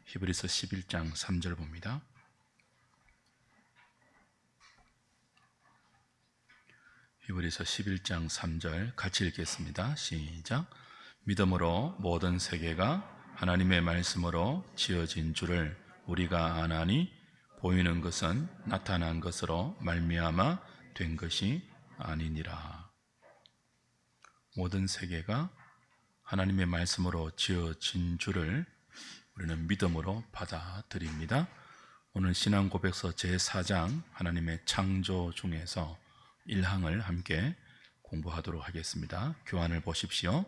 히브리서 11장 3절 봅니다. 히브리서 11장 3절 같이 읽겠습니다. 시작. 믿음으로 모든 세계가 하나님의 말씀으로 지어진 줄을 우리가 아나니 보이는 것은 나타난 것으로 말미암아 된 것이 아니니라. 모든 세계가 하나님의 말씀으로 지어진 줄을 우리는 믿음으로 받아들입니다. 오늘 신앙 고백서 제4장 하나님의 창조 중에서 1항을 함께 공부하도록 하겠습니다. 교환을 보십시오.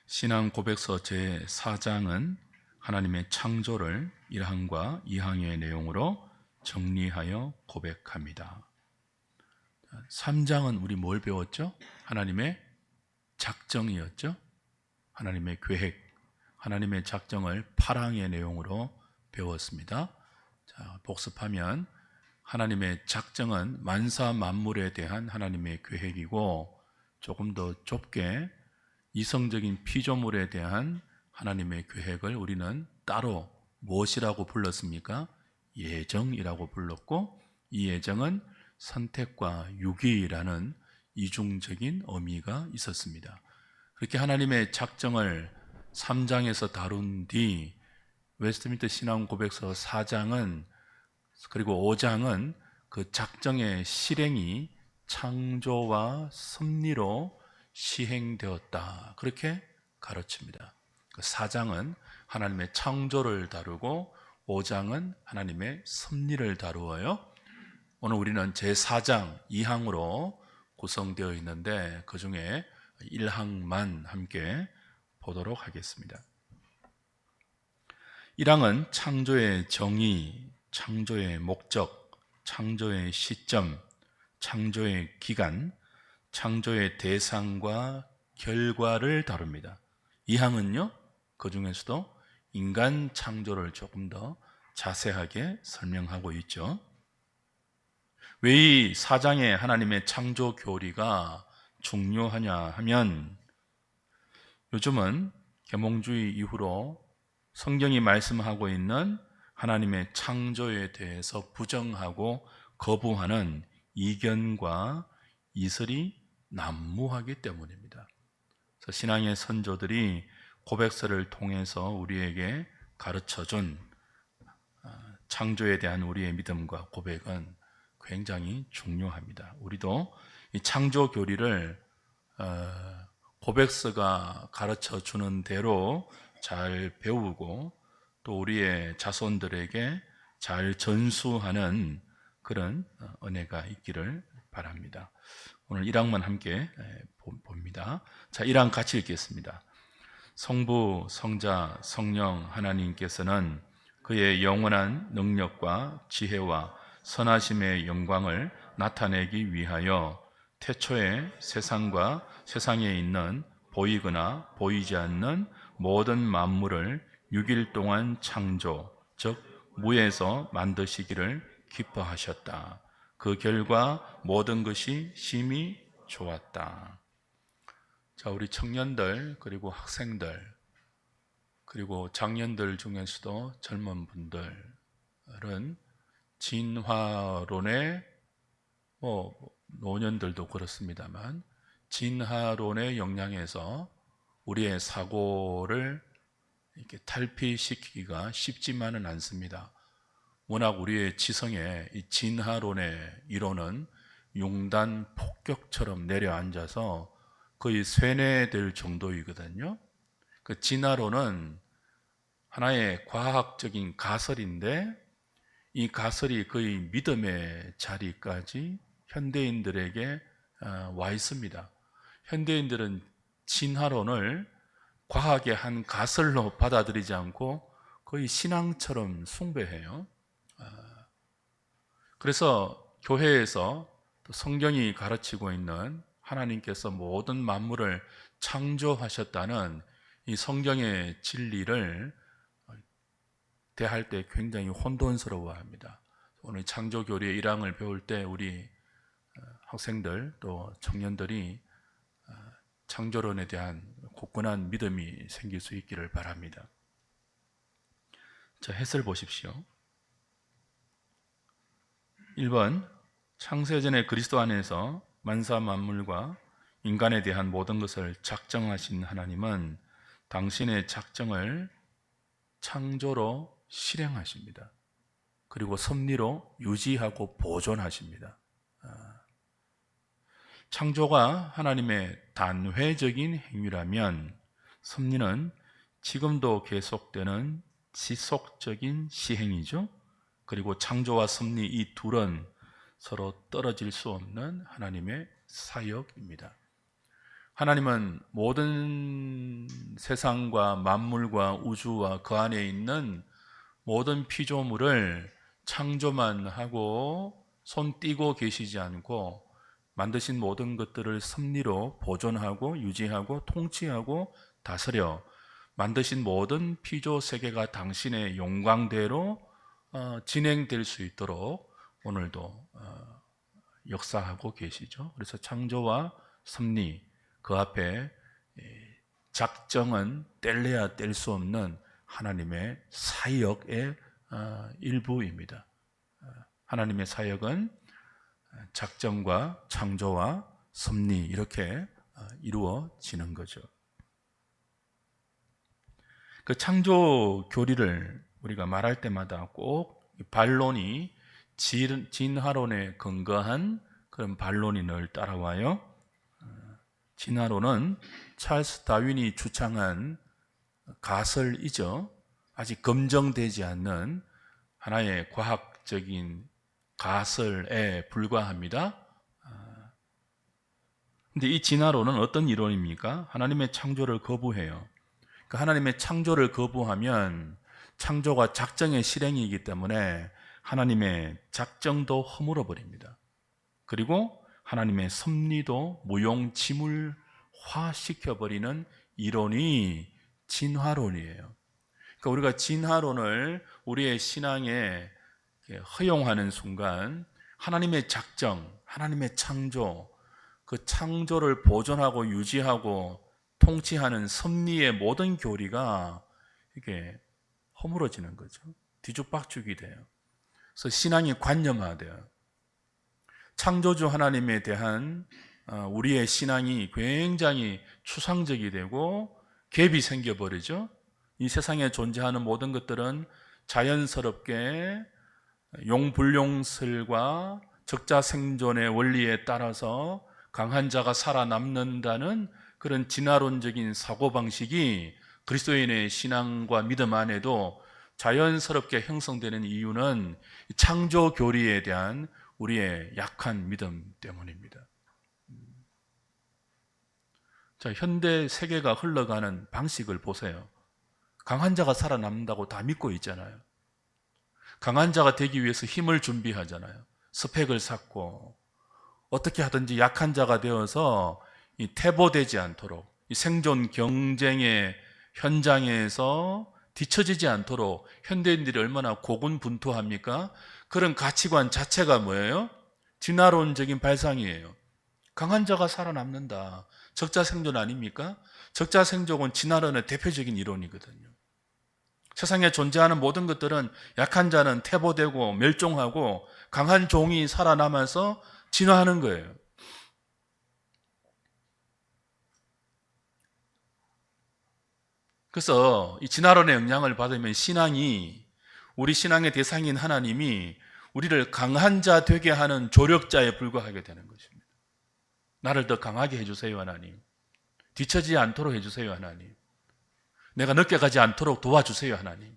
신앙 고백서 제4장은 하나님의 창조를 1항과 2항의 내용으로 정리하여 고백합니다. 3장은 우리 뭘 배웠죠? 하나님의 작정이었죠? 하나님의 계획, 하나님의 작정을 8항의 내용으로 배웠습니다. 자, 복습하면 하나님의 작정은 만사 만물에 대한 하나님의 계획이고, 조금 더 좁게 이성적인 피조물에 대한 하나님의 계획을 우리는 따로 무엇이라고 불렀습니까? 예정이라고 불렀고, 이 예정은 선택과 유기라는 이중적인 의미가 있었습니다. 그렇게 하나님의 작정을 3장에서 다룬 뒤 웨스트민스터 신앙 고백서 4장은 그리고 5장은 그 작정의 실행이 창조와 섭리로 시행되었다, 그렇게 가르칩니다. 4장은 하나님의 창조를 다루고 5장은 하나님의 섭리를 다루어요. 오늘 우리는 제4장 2항으로 구성되어 있는데 그 중에 1항만 함께 보도록 하겠습니다. 1항은 창조의 정의, 창조의 목적, 창조의 시점, 창조의 기간, 창조의 대상과 결과를 다룹니다. 2항은요, 그 중에서도 인간 창조를 조금 더 자세하게 설명하고 있죠. 왜 이 4장의 하나님의 창조 교리가 중요하냐 하면, 요즘은 계몽주의 이후로 성경이 말씀하고 있는 하나님의 창조에 대해서 부정하고 거부하는 이견과 이설이 난무하기 때문입니다. 그래서 신앙의 선조들이 고백서를 통해서 우리에게 가르쳐준 창조에 대한 우리의 믿음과 고백은 굉장히 중요합니다. 우리도 이 창조 교리를 고백서가 가르쳐주는 대로 잘 배우고 또 우리의 자손들에게 잘 전수하는 그런 은혜가 있기를 바랍니다. 오늘 1항만 함께 봅니다. 자, 1항 같이 읽겠습니다. 성부, 성자, 성령 하나님께서는 그의 영원한 능력과 지혜와 선하심의 영광을 나타내기 위하여 태초에 세상과 세상에 있는 보이거나 보이지 않는 모든 만물을 6일 동안 창조, 즉 무에서 만드시기를 기뻐하셨다. 그 결과 모든 것이 심히 좋았다. 자, 우리 청년들 그리고 학생들 그리고 장년들 중에서도 젊은 분들은 진화론의 노년들도 그렇습니다만 진화론의 영향에서 우리의 사고를 이렇게 탈피시키기가 쉽지만은 않습니다. 워낙 우리의 지성에 이 진화론의 이론은 융단 폭격처럼 내려앉아서 거의 쇠뇌될 정도이거든요. 그 진화론은 하나의 과학적인 가설인데 이 가설이 거의 믿음의 자리까지 현대인들에게 와 있습니다. 현대인들은 진화론을 과학의 한 가설로 받아들이지 않고 거의 신앙처럼 숭배해요. 그래서 교회에서 성경이 가르치고 있는 하나님께서 모든 만물을 창조하셨다는 이 성경의 진리를 대할 때 굉장히 혼돈스러워합니다. 오늘 창조교리의 1항을 배울 때 우리 학생들 또 청년들이 창조론에 대한 굳건한 믿음이 생길 수 있기를 바랍니다. 자, 해설 보십시오. 1번, 창세전에 그리스도 안에서 만사 만물과 인간에 대한 모든 것을 작정하신 하나님은 당신의 작정을 창조로 실행하십니다. 그리고 섭리로 유지하고 보존하십니다. 창조가 하나님의 단회적인 행위라면 섭리는 지금도 계속되는 지속적인 시행이죠. 그리고 창조와 섭리 이 둘은 서로 떨어질 수 없는 하나님의 사역입니다. 하나님은 모든 세상과 만물과 우주와 그 안에 있는 모든 피조물을 창조만 하고 손 떼고 계시지 않고 만드신 모든 것들을 섭리로 보존하고 유지하고 통치하고 다스려 만드신 모든 피조 세계가 당신의 영광대로 진행될 수 있도록 오늘도 역사하고 계시죠. 그래서 창조와 섭리 그 앞에 작정은 뗄래야 뗄 수 없는 하나님의 사역의 일부입니다. 하나님의 사역은 작정과 창조와 섭리 이렇게 이루어지는 거죠. 그 창조 교리를 우리가 말할 때마다 꼭 반론이 진화론에 근거한 그런 반론이 늘 따라와요. 진화론은 찰스 다윈이 주창한 가설이죠. 아직 검증되지 않는 하나의 과학적인 가설에 불과합니다. 근데 이 진화론은 어떤 이론입니까? 하나님의 창조를 거부해요. 그 하나님의 창조를 거부하면 창조가 작정의 실행이기 때문에 하나님의 작정도 허물어 버립니다. 그리고 하나님의 섭리도 무용지물화 시켜버리는 이론이 진화론이에요. 그러니까 우리가 진화론을 우리의 신앙에 허용하는 순간 하나님의 작정, 하나님의 창조, 그 창조를 보존하고 유지하고 통치하는 섭리의 모든 교리가 이게 허물어지는 거죠. 뒤죽박죽이 돼요. 그래서 신앙이 관념화돼요. 창조주 하나님에 대한 우리의 신앙이 굉장히 추상적이 되고 갭이 생겨버리죠. 이 세상에 존재하는 모든 것들은 자연스럽게 용불용설과 적자생존의 원리에 따라서 강한 자가 살아남는다는 그런 진화론적인 사고방식이 그리스도인의 신앙과 믿음 안에도 자연스럽게 형성되는 이유는 창조 교리에 대한 우리의 약한 믿음 때문입니다. 자, 현대 세계가 흘러가는 방식을 보세요. 강한 자가 살아남는다고 다 믿고 있잖아요. 강한 자가 되기 위해서 힘을 준비하잖아요. 스펙을 쌓고 어떻게 하든지 약한 자가 되어서 퇴보되지 않도록 생존 경쟁의 현장에서 뒤처지지 않도록 현대인들이 얼마나 고군분투합니까? 그런 가치관 자체가 뭐예요? 진화론적인 발상이에요. 강한 자가 살아남는다. 적자생존 아닙니까? 적자생존은 진화론의 대표적인 이론이거든요. 세상에 존재하는 모든 것들은 약한 자는 퇴보되고 멸종하고 강한 종이 살아남아서 진화하는 거예요. 그래서 이 진화론의 영향을 받으면 신앙이 우리 신앙의 대상인 하나님이 우리를 강한 자 되게 하는 조력자에 불과하게 되는 것입니다. 나를 더 강하게 해주세요 하나님. 뒤처지지 않도록 해주세요 하나님. 내가 늦게 가지 않도록 도와주세요 하나님.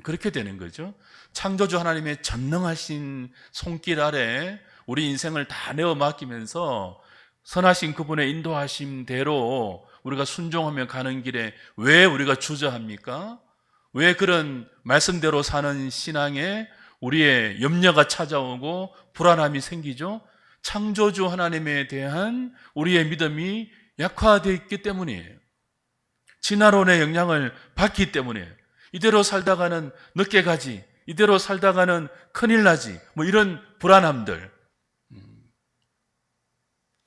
그렇게 되는 거죠. 창조주 하나님의 전능하신 손길 아래 우리 인생을 다 내어 맡기면서 선하신 그분의 인도하심대로 우리가 순종하며 가는 길에 왜 우리가 주저합니까? 왜 그런 말씀대로 사는 신앙에 우리의 염려가 찾아오고 불안함이 생기죠? 창조주 하나님에 대한 우리의 믿음이 약화되어 있기 때문이에요. 진화론의 영향을 받기 때문이에요. 이대로 살다가는 늦게 가지, 이대로 살다가는 큰일 나지, 뭐 이런 불안함들.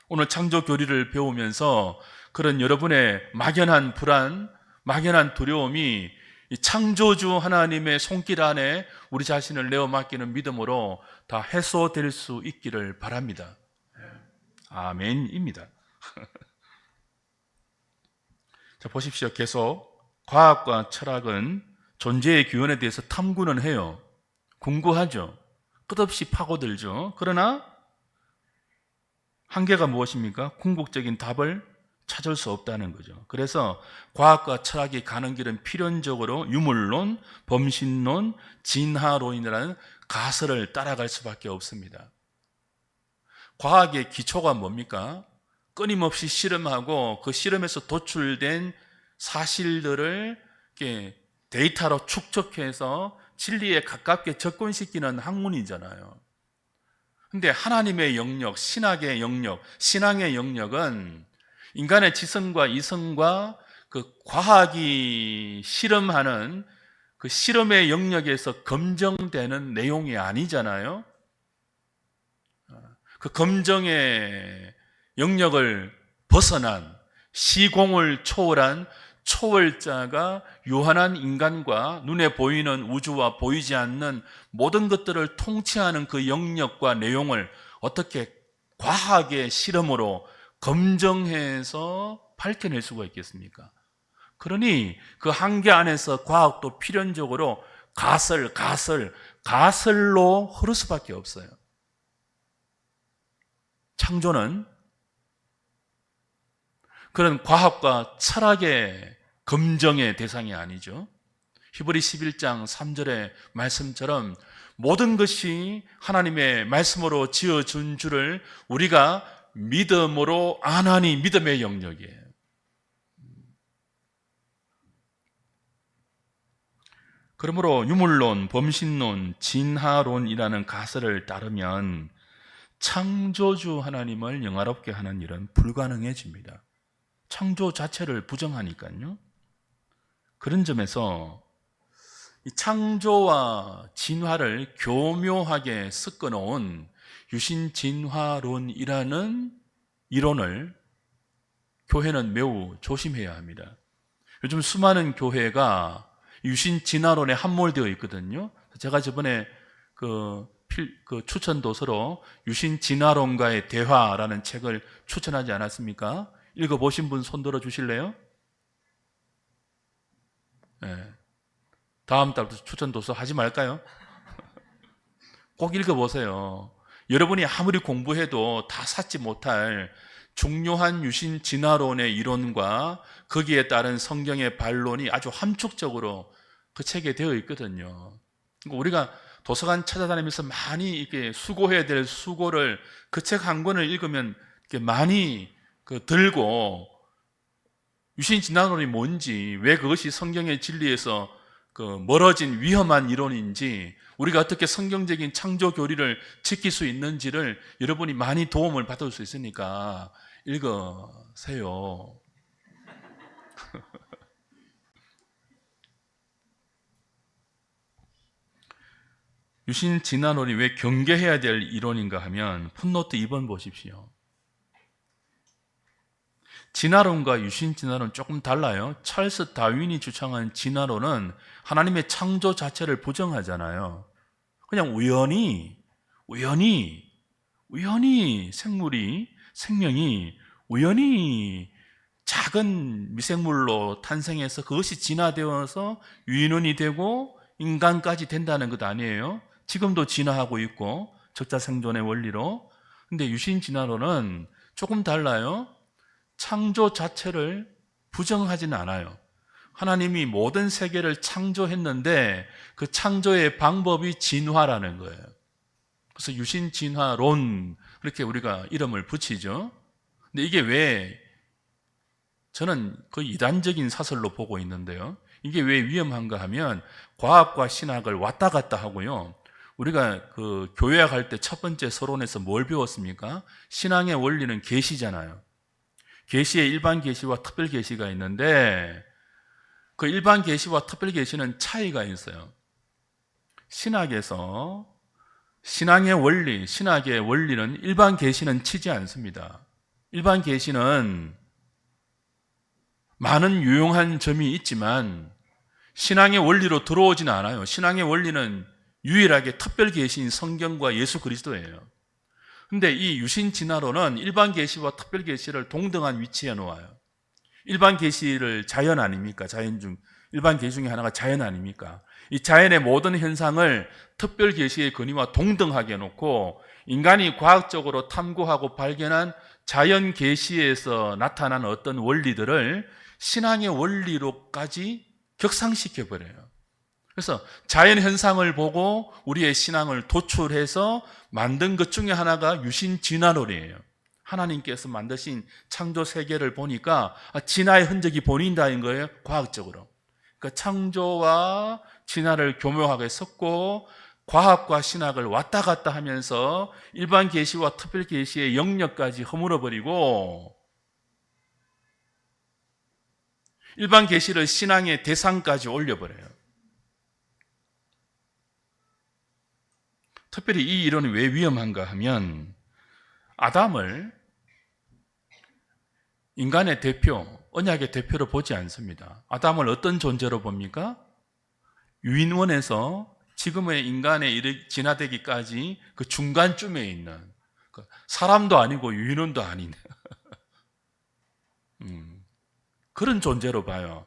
오늘 창조 교리를 배우면서 그런 여러분의 막연한 불안, 막연한 두려움이 이 창조주 하나님의 손길 안에 우리 자신을 내어 맡기는 믿음으로 다 해소될 수 있기를 바랍니다. 아멘입니다. 자, 보십시오. 계속 과학과 철학은 존재의 기원에 대해서 탐구는 해요. 궁구하죠. 끝없이 파고들죠. 그러나 한계가 무엇입니까? 궁극적인 답을 찾을 수 없다는 거죠. 그래서 과학과 철학이 가는 길은 필연적으로 유물론, 범신론, 진화론이라는 가설을 따라갈 수밖에 없습니다. 과학의 기초가 뭡니까? 끊임없이 실험하고 그 실험에서 도출된 사실들을 데이터로 축적해서 진리에 가깝게 접근시키는 학문이잖아요. 근데 하나님의 영역, 신학의 영역, 신앙의 영역은 인간의 지성과 이성과 그 과학이 실험하는 그 실험의 영역에서 검증되는 내용이 아니잖아요. 그 검증의 영역을 벗어난 시공을 초월한 초월자가 유한한 인간과 눈에 보이는 우주와 보이지 않는 모든 것들을 통치하는 그 영역과 내용을 어떻게 과학의 실험으로 검증해서 밝혀낼 수가 있겠습니까? 그러니 그 한계 안에서 과학도 필연적으로 가설로 흐를 수밖에 없어요. 창조는 그런 과학과 철학의 검증의 대상이 아니죠. 히브리 11장 3절의 말씀처럼 모든 것이 하나님의 말씀으로 지어준 줄을 우리가 믿음으로 아나니 믿음의 영역이에요. 그러므로 유물론, 범신론, 진화론이라는 가설을 따르면 창조주 하나님을 영화롭게 하는 일은 불가능해집니다. 창조 자체를 부정하니까요. 그런 점에서 이 창조와 진화를 교묘하게 섞어놓은 유신진화론이라는 이론을 교회는 매우 조심해야 합니다. 요즘 수많은 교회가 유신진화론에 함몰되어 있거든요. 제가 저번에 그 추천 도서로 유신진화론과의 대화라는 책을 추천하지 않았습니까? 읽어보신 분 손 들어 주실래요? 네. 다음 달부터 추천 도서 하지 말까요? 꼭 읽어보세요. 여러분이 아무리 공부해도 다 찾지 못할 중요한 유신 진화론의 이론과 거기에 따른 성경의 반론이 아주 함축적으로 그 책에 되어 있거든요. 우리가 도서관 찾아다니면서 많이 이렇게 수고해야 될 수고를 그 책 한 권을 읽으면 이렇게 많이 들고 유신 진화론이 뭔지, 왜 그것이 성경의 진리에서 멀어진 위험한 이론인지, 우리가 어떻게 성경적인 창조 교리를 지킬 수 있는지를 여러분이 많이 도움을 받을 수 있으니까 읽으세요. 유신 진화론이 왜 경계해야 될 이론인가 하면 풋노트 2번 보십시오. 진화론과 유신 진화론 조금 달라요. 찰스 다윈이 주창한 진화론은 하나님의 창조 자체를 부정하잖아요. 그냥 우연히 생명이 우연히 작은 미생물로 탄생해서 그것이 진화되어서 유인원이 되고 인간까지 된다는 것 아니에요. 지금도 진화하고 있고 적자생존의 원리로. 근데 유신 진화론은 조금 달라요. 창조 자체를 부정하지는 않아요. 하나님이 모든 세계를 창조했는데 그 창조의 방법이 진화라는 거예요. 그래서 유신진화론 그렇게 우리가 이름을 붙이죠. 근데 이게 왜 저는 거의 이단적인 사설로 보고 있는데요. 이게 왜 위험한가 하면 과학과 신학을 왔다 갔다 하고요. 우리가 교회학 할 때 첫 번째 서론에서 뭘 배웠습니까? 신앙의 원리는 계시잖아요. 계시의 일반 계시와 특별 계시가 있는데 그 일반 계시와 특별 계시는 차이가 있어요. 신학의 원리는 일반 계시는 치지 않습니다. 일반 계시는 많은 유용한 점이 있지만 신앙의 원리로 들어오지는 않아요. 신앙의 원리는 유일하게 특별 계시인 성경과 예수 그리스도예요. 근데 이 유신 진화론은 일반 계시와 특별 계시를 동등한 위치에 놓아요. 일반 계시를 자연 아닙니까? 일반 계시 중에 하나가 자연 아닙니까? 이 자연의 모든 현상을 특별 계시의 권위와 동등하게 놓고 인간이 과학적으로 탐구하고 발견한 자연 계시에서 나타난 어떤 원리들을 신앙의 원리로까지 격상시켜 버려요. 그래서 자연 현상을 보고 우리의 신앙을 도출해서 만든 것 중에 하나가 유신 진화론이에요. 하나님께서 만드신 창조 세계를 보니까 진화의 흔적이 보인다는 거예요, 과학적으로. 그러니까 창조와 진화를 교묘하게 섞고 과학과 신학을 왔다 갔다 하면서 일반 계시와 특별 계시의 영역까지 허물어 버리고 일반 계시를 신앙의 대상까지 올려버려요. 특별히 이 이론이 왜 위험한가 하면 아담을 인간의 대표, 언약의 대표로 보지 않습니다. 아담을 어떤 존재로 봅니까? 유인원에서 지금의 인간에 진화되기까지 그 중간쯤에 있는 사람도 아니고 유인원도 아닌 그런 존재로 봐요.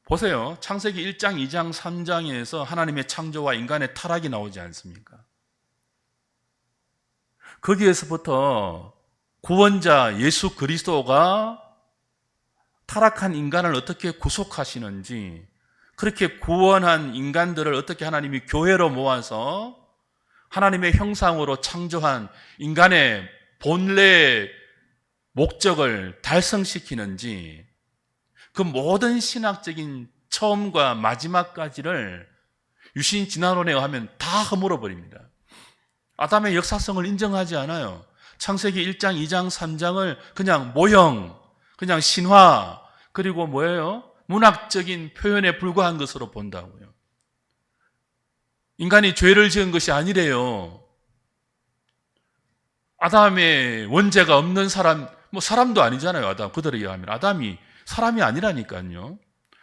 보세요. 창세기 1장, 2장, 3장에서 하나님의 창조와 인간의 타락이 나오지 않습니까? 거기에서부터 구원자 예수 그리스도가 타락한 인간을 어떻게 구속하시는지, 그렇게 구원한 인간들을 어떻게 하나님이 교회로 모아서 하나님의 형상으로 창조한 인간의 본래 목적을 달성시키는지, 그 모든 신학적인 처음과 마지막까지를 유신 진화론에 의하면 다 허물어 버립니다. 아담의 역사성을 인정하지 않아요. 창세기 1장, 2장, 3장을 그냥 모형, 그냥 신화, 그리고 뭐예요? 문학적인 표현에 불과한 것으로 본다고요. 인간이 죄를 지은 것이 아니래요. 아담의 원죄가 없는 사람, 사람도 아니잖아요. 아담, 그들에 의하면. 아담이 사람이 아니라니까요.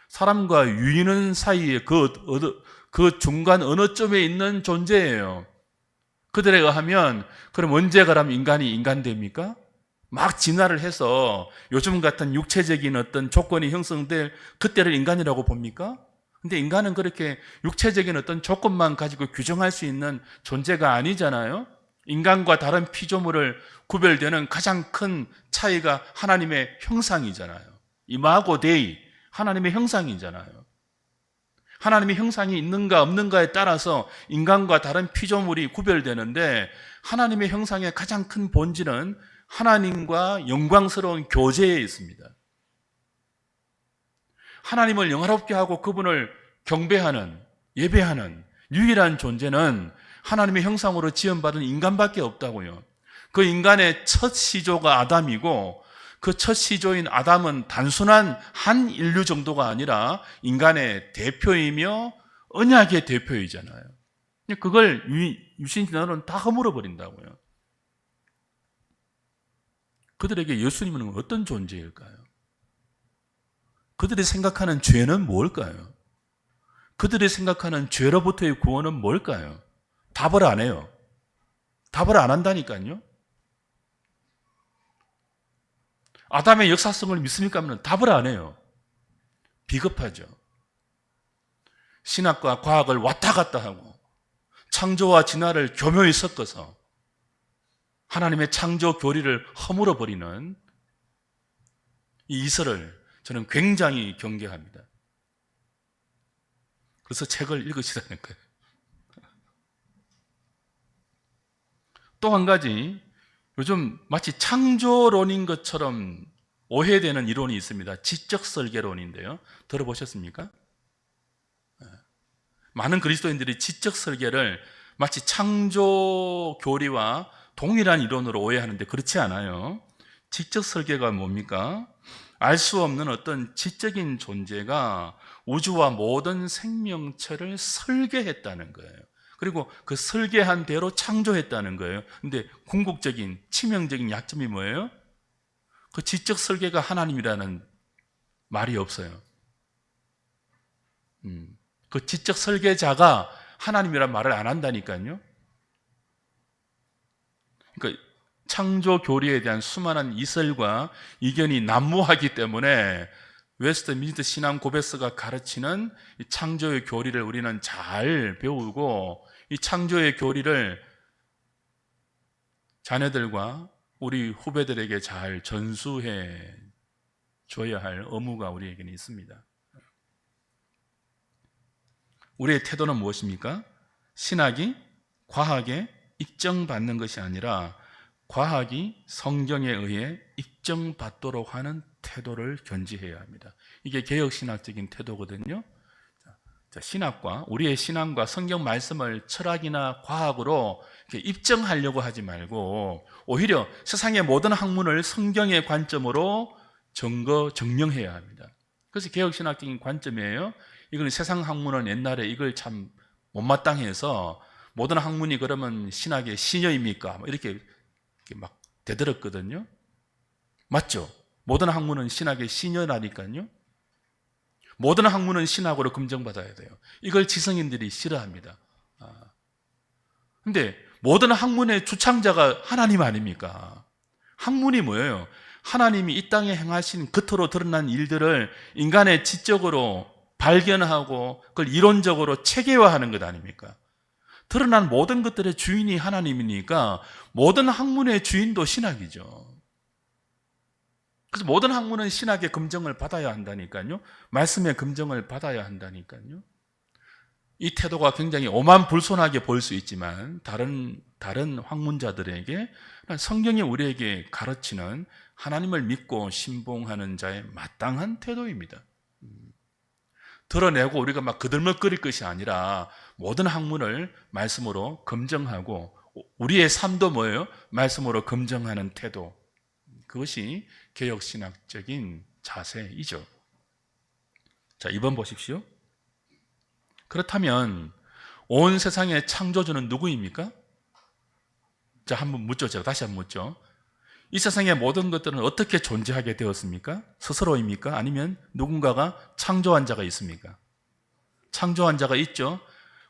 사람과 유인원 사이에 그 중간 어느 점에 있는 존재예요. 그들에 의하면 그럼 언제 그러면 인간이 인간 됩니까? 막 진화를 해서 요즘 같은 육체적인 어떤 조건이 형성될 그때를 인간이라고 봅니까? 근데 인간은 그렇게 육체적인 어떤 조건만 가지고 규정할 수 있는 존재가 아니잖아요. 인간과 다른 피조물을 구별되는 가장 큰 차이가 하나님의 형상이잖아요. 이마고 데이, 하나님의 형상이잖아요. 하나님의 형상이 있는가 없는가에 따라서 인간과 다른 피조물이 구별되는데, 하나님의 형상의 가장 큰 본질은 하나님과 영광스러운 교제에 있습니다. 하나님을 영화롭게 하고 그분을 경배하는, 예배하는 유일한 존재는 하나님의 형상으로 지음받은 인간밖에 없다고요. 그 인간의 첫 시조가 아담이고, 그 첫 시조인 아담은 단순한 한 인류 정도가 아니라 인간의 대표이며 언약의 대표이잖아요. 그걸 유신진화론은 다 허물어 버린다고요. 그들에게 예수님은 어떤 존재일까요? 그들이 생각하는 죄는 뭘까요? 그들이 생각하는 죄로부터의 구원은 뭘까요? 답을 안 해요. 답을 안 한다니까요. 아담의 역사성을 믿습니까? 하면 답을 안 해요. 비겁하죠. 신학과 과학을 왔다 갔다 하고 창조와 진화를 교묘히 섞어서 하나님의 창조 교리를 허물어 버리는 이 이설을 저는 굉장히 경계합니다. 그래서 책을 읽으시라는 거예요. 또 한 가지, 요즘 마치 창조론인 것처럼 오해되는 이론이 있습니다. 지적 설계론인데요. 들어보셨습니까? 많은 그리스도인들이 지적 설계를 마치 창조 교리와 동일한 이론으로 오해하는데 그렇지 않아요. 지적 설계가 뭡니까? 알 수 없는 어떤 지적인 존재가 우주와 모든 생명체를 설계했다는 거예요. 그리고 그 설계한 대로 창조했다는 거예요. 근데 궁극적인 치명적인 약점이 뭐예요? 그 지적 설계가 하나님이라는 말이 없어요. 그 지적 설계자가 하나님이란 말을 안 한다니까요. 그러니까 창조 교리에 대한 수많은 이설과 이견이 난무하기 때문에 웨스트민스터 신앙 고백서가 가르치는 이 창조의 교리를 우리는 잘 배우고 이 창조의 교리를 자녀들과 우리 후배들에게 잘 전수해 줘야 할 의무가 우리에게는 있습니다. 우리의 태도는 무엇입니까? 신학이 과학에 입증받는 것이 아니라 과학이 성경에 의해 입증받도록 하는 태도를 견지해야 합니다. 이게 개혁신학적인 태도거든요. 신학과 우리의 신앙과 성경 말씀을 철학이나 과학으로 입증하려고 하지 말고 오히려 세상의 모든 학문을 성경의 관점으로 증명해야 합니다. 그래서 개혁신학적인 관점이에요. 이건 세상 학문은 옛날에 이걸 참 못마땅해서 모든 학문이 그러면 신학의 신여입니까? 이렇게 막 대들었거든요. 맞죠? 모든 학문은 신학의 신여라니까요. 모든 학문은 신학으로 검증받아야 돼요. 이걸 지성인들이 싫어합니다. 근데 모든 학문의 주창자가 하나님 아닙니까? 학문이 뭐예요? 하나님이 이 땅에 행하신 겉으로 드러난 일들을 인간의 지적으로 발견하고 그걸 이론적으로 체계화하는 것 아닙니까? 드러난 모든 것들의 주인이 하나님이니까 모든 학문의 주인도 신학이죠. 그래서 모든 학문은 신학의 검증을 받아야 한다니까요. 말씀의 검증을 받아야 한다니까요. 이 태도가 굉장히 오만불손하게 보일 수 있지만 다른 학문자들에게 성경이 우리에게 가르치는 하나님을 믿고 신봉하는 자의 마땅한 태도입니다. 드러내고 우리가 막 그들먹거릴 것이 아니라 모든 학문을 말씀으로 검증하고 우리의 삶도 뭐예요? 말씀으로 검증하는 태도. 그것이 개혁신학적인 자세이죠. 자, 2번 보십시오. 그렇다면 온 세상의 창조주는 누구입니까? 자, 한번 묻죠. 제가 다시 한번 묻죠. 이 세상의 모든 것들은 어떻게 존재하게 되었습니까? 스스로입니까? 아니면 누군가가 창조한 자가 있습니까? 창조한 자가 있죠.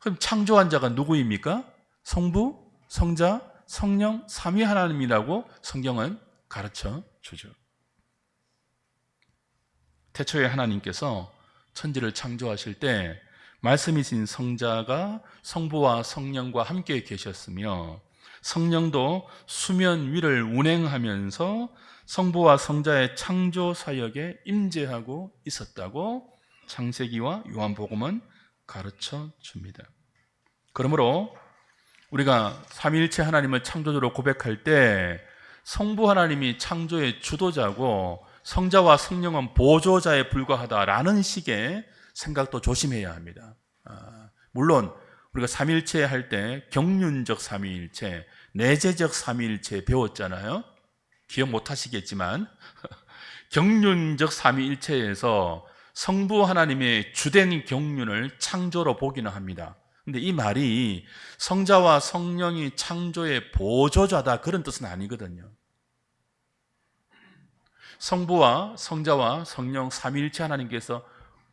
그럼 창조한 자가 누구입니까? 성부, 성자, 성령, 삼위 하나님이라고 성경은 가르쳐 주죠. 태초에 하나님께서 천지를 창조하실 때 말씀이신 성자가 성부와 성령과 함께 계셨으며 성령도 수면 위를 운행하면서 성부와 성자의 창조 사역에 임재하고 있었다고 창세기와 요한복음은 가르쳐 줍니다. 그러므로 우리가 삼위일체 하나님을 창조주로 고백할 때 성부 하나님이 창조의 주도자고 성자와 성령은 보조자에 불과하다라는 식의 생각도 조심해야 합니다. 물론 우리가 삼위일체 할 때 경륜적 삼위일체, 내재적 삼위일체 배웠잖아요. 기억 못 하시겠지만 경륜적 삼위일체에서 성부 하나님의 주된 경륜을 창조로 보기는 합니다. 근데 이 말이 성자와 성령이 창조의 보조자다 그런 뜻은 아니거든요. 성부와 성자와 성령 삼위일체 하나님께서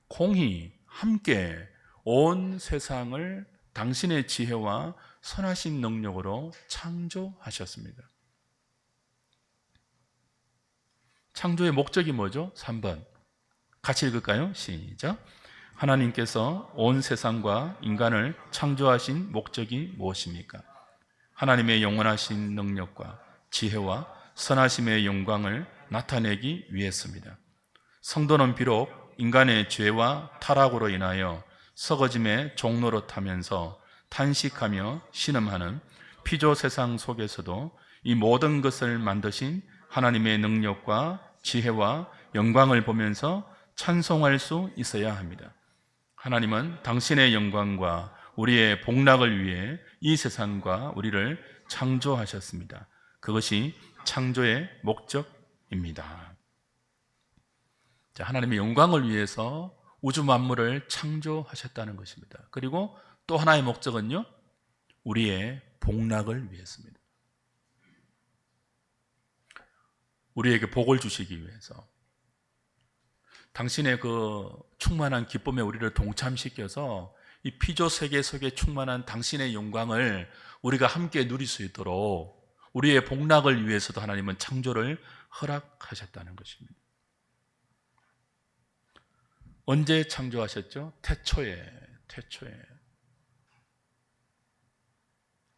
공히 함께 온 세상을 당신의 지혜와 선하신 능력으로 창조하셨습니다. 창조의 목적이 뭐죠? 3번 같이 읽을까요? 시작. 하나님께서 온 세상과 인간을 창조하신 목적이 무엇입니까? 하나님의 영원하신 능력과 지혜와 선하심의 영광을 나타내기 위해서입니다. 성도는 비록 인간의 죄와 타락으로 인하여 썩어짐의 종로로 타면서 탄식하며 신음하는 피조 세상 속에서도 이 모든 것을 만드신 하나님의 능력과 지혜와 영광을 보면서 찬송할 수 있어야 합니다. 하나님은 당신의 영광과 우리의 복락을 위해 이 세상과 우리를 창조하셨습니다. 그것이 창조의 목적입니다. 자, 하나님의 영광을 위해서 우주 만물을 창조하셨다는 것입니다. 그리고 또 하나의 목적은요, 우리의 복락을 위해서입니다. 우리에게 복을 주시기 위해서, 당신의 그 충만한 기쁨에 우리를 동참시켜서 이 피조 세계 속에 충만한 당신의 영광을 우리가 함께 누릴 수 있도록 우리의 복락을 위해서도 하나님은 창조를 허락하셨다는 것입니다. 언제 창조하셨죠? 태초에.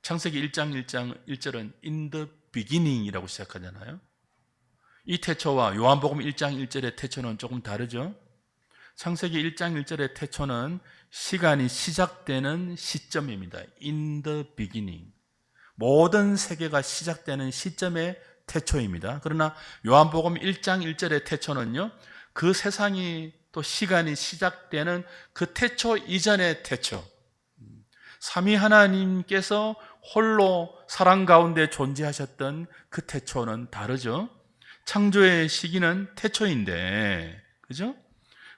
창세기 1장 1절은 in the beginning이라고 시작하잖아요. 이 태초와 요한복음 1장 1절의 태초는 조금 다르죠. 창세기 1장 1절의 태초는 시간이 시작되는 시점입니다. in the beginning. 모든 세계가 시작되는 시점의 태초입니다. 그러나 요한복음 1장 1절의 태초는요, 그 세상이 또 시간이 시작되는 그 태초 이전의 태초, 삼위 하나님께서 홀로 사랑 가운데 존재하셨던 그 태초는 다르죠. 창조의 시기는 태초인데, 그죠?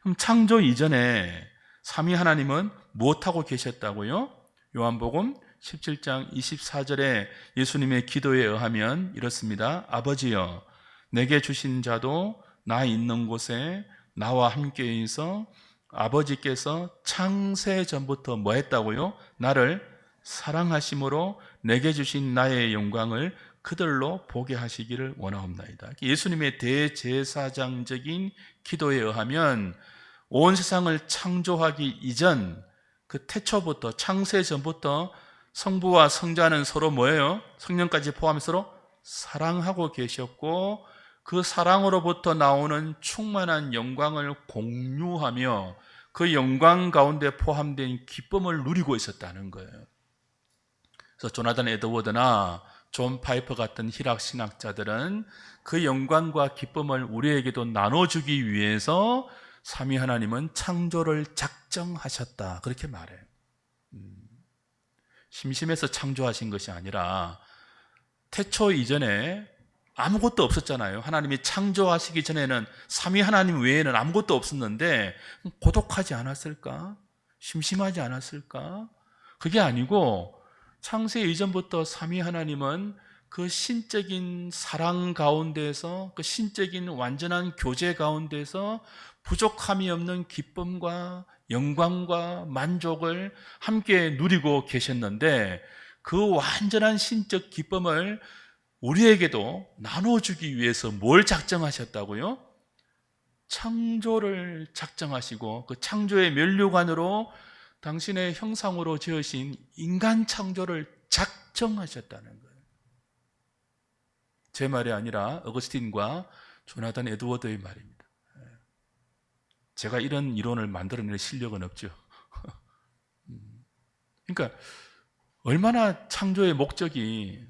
그럼 창조 이전에 삼위 하나님은 무엇하고 계셨다고요? 요한복음 17장 24절에 예수님의 기도에 의하면 이렇습니다. 아버지여, 내게 주신 자도 나 있는 곳에 나와 함께 있어 아버지께서 창세 전부터 뭐 했다고요? 나를 사랑하심으로 내게 주신 나의 영광을 그들로 보게 하시기를 원하옵나이다. 예수님의 대제사장적인 기도에 의하면 온 세상을 창조하기 이전 그 태초부터, 창세 전부터 성부와 성자는 서로 뭐예요? 성령까지 포함해서 서로 사랑하고 계셨고, 그 사랑으로부터 나오는 충만한 영광을 공유하며 그 영광 가운데 포함된 기쁨을 누리고 있었다는 거예요. 그래서 조나단 에드워드나 존 파이퍼 같은 희락 신학자들은 그 영광과 기쁨을 우리에게도 나눠주기 위해서 삼위 하나님은 창조를 작정하셨다, 그렇게 말해요. 심심해서 창조하신 것이 아니라 태초 이전에 아무것도 없었잖아요. 하나님이 창조하시기 전에는 삼위 하나님 외에는 아무것도 없었는데 고독하지 않았을까? 심심하지 않았을까? 그게 아니고 창세 이전부터 삼위 하나님은 그 신적인 사랑 가운데서, 그 신적인 완전한 교제 가운데서 부족함이 없는 기쁨과 영광과 만족을 함께 누리고 계셨는데, 그 완전한 신적 기쁨을 우리에게도 나눠주기 위해서 뭘 작정하셨다고요? 창조를 작정하시고 그 창조의 면류관으로 당신의 형상으로 지으신 인간 창조를 작정하셨다는 거예요. 제 말이 아니라 어거스틴과 조나단 에드워드의 말입니다. 제가 이런 이론을 만들어낼 실력은 없죠. 그러니까 얼마나 창조의 목적이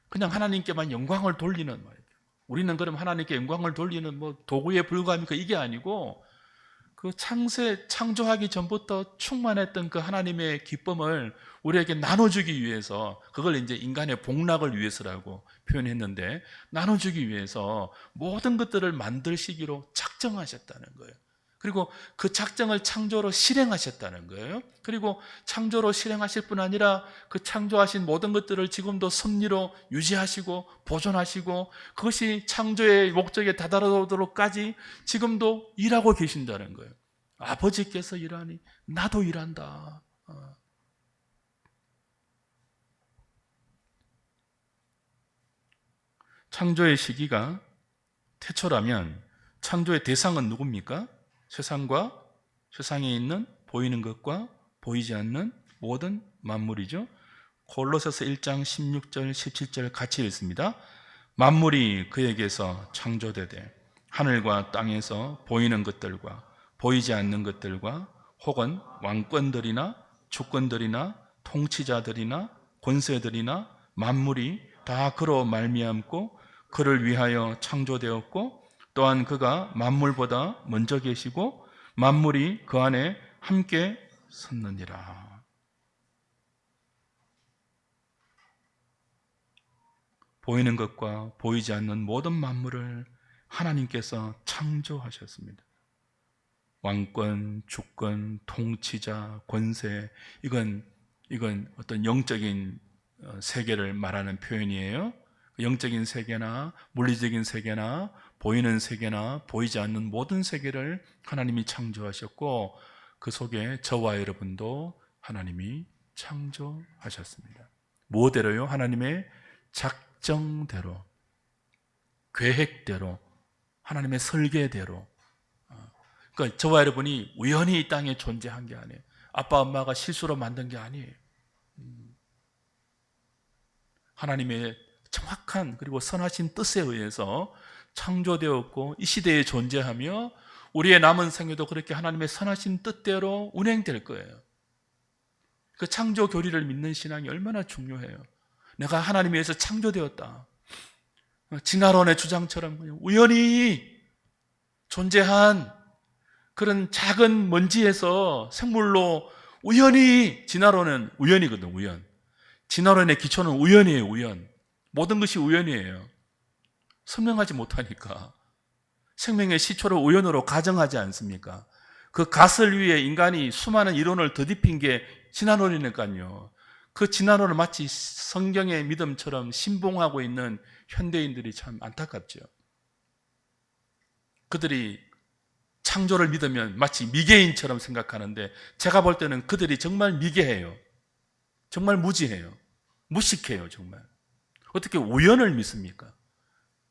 그냥 하나님께만 영광을 돌리는 말이에요. 우리는 그럼 하나님께 영광을 돌리는 뭐 도구에 불과합니까? 이게 아니고 그 창조하기 전부터 충만했던 그 하나님의 기쁨을 우리에게 나눠주기 위해서, 그걸 이제 인간의 복락을 위해서라고 표현했는데, 나눠주기 위해서 모든 것들을 만들시기로 작정하셨다는 거예요. 그리고 그 작정을 창조로 실행하셨다는 거예요. 그리고 창조로 실행하실 뿐 아니라 그 창조하신 모든 것들을 지금도 섭리로 유지하시고 보존하시고 그것이 창조의 목적에 다다르도록까지 지금도 일하고 계신다는 거예요. 아버지께서 일하니 나도 일한다. 창조의 시기가 태초라면 창조의 대상은 누굽니까? 세상과 세상에 있는 보이는 것과 보이지 않는 모든 만물이죠. 골로새서 1장 16절 17절 같이 읽습니다. 만물이 그에게서 창조되되 하늘과 땅에서 보이는 것들과 보이지 않는 것들과 혹은 왕권들이나 주권들이나 통치자들이나 권세들이나 만물이 다 그로 말미암고 그를 위하여 창조되었고, 또한 그가 만물보다 먼저 계시고 만물이 그 안에 함께 섰느니라. 보이는 것과 보이지 않는 모든 만물을 하나님께서 창조하셨습니다. 왕권, 주권, 통치자, 권세, 이건 이건 어떤 영적인 세계를 말하는 표현이에요. 영적인 세계나 물리적인 세계나 보이는 세계나 보이지 않는 모든 세계를 하나님이 창조하셨고 그 속에 저와 여러분도 하나님이 창조하셨습니다. 무엇대로요? 하나님의 작정대로, 계획대로, 하나님의 설계대로. 그러니까 저와 여러분이 우연히 이 땅에 존재한 게 아니에요. 아빠 엄마가 실수로 만든 게 아니에요. 하나님의 정확한 그리고 선하신 뜻에 의해서 창조되었고 이 시대에 존재하며 우리의 남은 생애도 그렇게 하나님의 선하신 뜻대로 운행될 거예요. 그 창조 교리를 믿는 신앙이 얼마나 중요해요. 내가 하나님에 의해서 창조되었다. 진화론의 주장처럼 우연히 존재한 그런 작은 먼지에서 생물로 우연히, 진화론은 우연이거든, 우연. 진화론의 기초는 우연이에요, 우연. 모든 것이 우연이에요. 설명하지 못하니까. 생명의 시초를 우연으로 가정하지 않습니까? 그 갓을 위해 인간이 수많은 이론을 더딥힌 게 진화론이니까요. 그 진화론을 마치 성경의 믿음처럼 신봉하고 있는 현대인들이 참 안타깝죠. 그들이 창조를 믿으면 마치 미개인처럼 생각하는데 제가 볼 때는 그들이 정말 미개해요. 정말 무지해요. 무식해요, 정말. 어떻게 우연을 믿습니까?